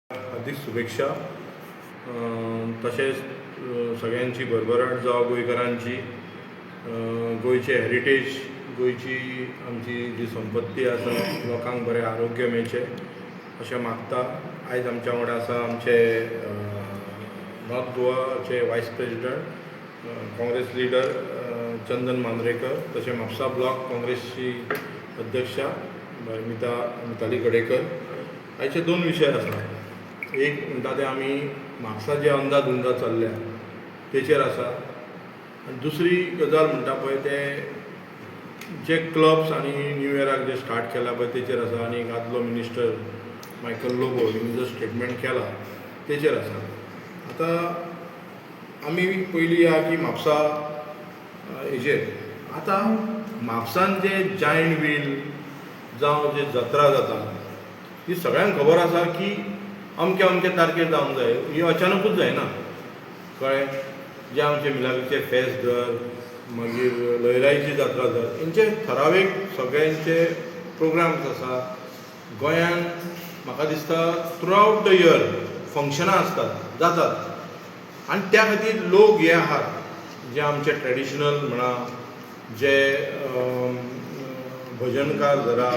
हार्दिक शुभेच्छा. तसेच सगळ्यांची भरभराट जावं गोंयकारांची. गोंयचे हेरिटेज, गोंयची आमची जी संपत्ती आसा लोकांक बरें आरोग्य मेळचें अशें मागता. आयज आमच्या वांगडा आसा आमचे नॉर्थ गोवाचे वायस प्रेसिडेंट काँग्रेस लिडर चंदन मांद्रेकर, तशें म्हापसा ब्लॉक काँग्रेसची अध्यक्षा मिताली गडेकर. आयचे दोन विशय आसा. एक म्हणटा ते आमी म्हापसा जे अंधाधुंदा चल्ल्या तेचेर आसा, आनी दुसरी गजाल म्हणटा पळय ते जे क्लब्स आनी न्यू इयराक जे स्टार्ट केला पळय तेचेर आसा. आनी आदलो मिनिस्टर मायकल लोबो हेणी जो स्टेटमेंट केला तेचेर आसा. आतां आमी पयलीं या की म्हापसा हेजेर आतां म्हापसान जे जायंट व्हील जावं जे जात्रा जाता ही सगळ्यांक खबर आसा की अमक्या अमक्या तारखेर जावंक जाय. ही अचानकूच जायना, कळ्ळें. जे आमचे मिलाग्रीचे फेस्त धर, मागीर लयराईची जात्रा धर, हेंचे ठरावीक सगळ्यांचे प्रोग्राम्स आसा. गोंयांत म्हाका दिसता थ्रू आवट द इयर फंक्शनां आसतात, जातात. आनी त्या खातीर लोक हे आहात जे आमचे ट्रेडिशनल म्हणा, जे भजनकार धरा,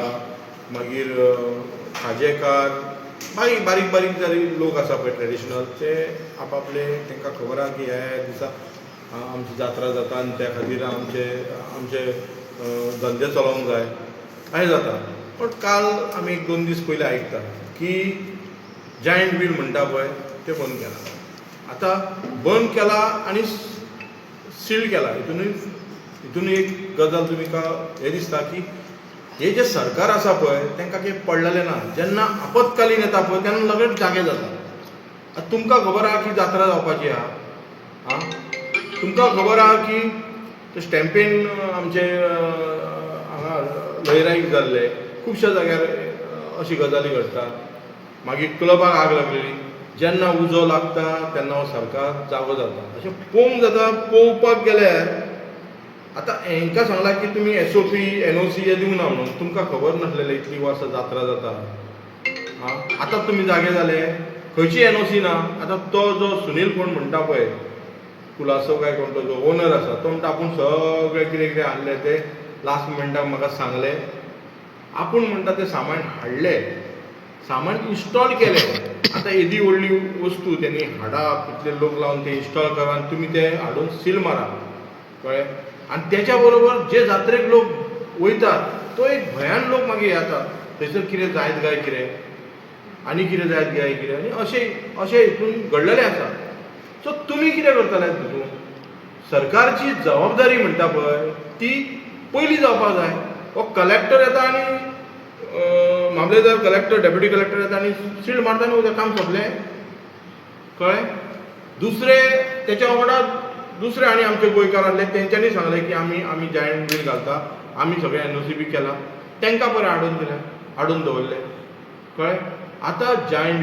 मागीर खाजेकार, बारीक बारीक जारी लोक आसा पळय ट्रेडिशनल, ते आपआपले तांकां खबर आहा की ह्या दिसा आमची जात्रा जाता आनी त्या खातीर आमचे धंदे चलोवंक जाय अशें जाता. पण काल आमी एक दोन दीस पयलीं आयकता की जायंट व्हील म्हणटा पळय ते बंद केला. आतां बंद केला आनी सील केला. हितून एक गजाल तुमकां हें दिसता की हे जे सरकार आसा पळय तांकां कितें पडलेलें ना. जेन्ना आपतकालीन येता पळय तेन्ना लगेच जागे जाता. आतां तुमकां खबर आहा की जात्रा जावपाची आहा, तुमकां खबर आहा की ते स्टॅम्पेन आमचे हांगा लयराईक जाल्ले, खुबश्या जाग्यार अशी गजाली घडटा. मागीर क्लबाक आग लागलेली, जेन्ना उजो लागता तेन्ना हो सरकार जागो जाता. अशें पळोवंक जाता. पळोवपाक गेल्यार आतां हांकां सांगलां की तुमी SOP NOC हे दिवंक ना म्हणून. तुमकां खबर नासलेलें इतलीं वर्सां जात्रा जाता. आतां तुमी जागे जाले, खंयची NOC ना. आतां तो जो सुनील कोण म्हणटा पळय, कुलासो काय कोण तो जो ओनर आसा तो म्हणटा आपूण सगळें कितें कितें हाडलें ते लास्ट मोमेंटाक म्हाका सांगलें. आपूण म्हणटा तें सामान हाडलें, सामान इन्स्टॉल केलें. आतां येदी व्हडली वस्तू तेणी हाडाप, इतले लोक लावन ते इन्स्टॉल करा आनी तुमी ते हाडून सील मारा, कळ्ळें. आनी तेच्या बरोबर जे जात्रेक लोक वयतात तो एक भयान लोक मागीर येतात. थंयसर कितें जायत काय कितें, आनी कितें जायत काय कितें, आनी अशें हितून घडलेलें आसा. सो तुमी कितें करतले तितून? सरकारची जबाबदारी म्हणटा पळय ती पयलीं जावपाक जाय. हो कलेक्टर येता आनी मामलेदार कलेक्टर, डेप्युटी कलेक्टर येता आनी सील मारता आनी उदक काम सोंपलें, कळ्ळें. दुसरे तेच्या वांगडा दुसरे आनी आमचे गोंयकार आहले तेंच्यांनी सांगलें की आमी जायंट व्हील घालता, आमी सगळें NOC बी केला. तांकां बरें हाडून दिलें, हाडून दवरलें, कळ्ळें. आतां जायंट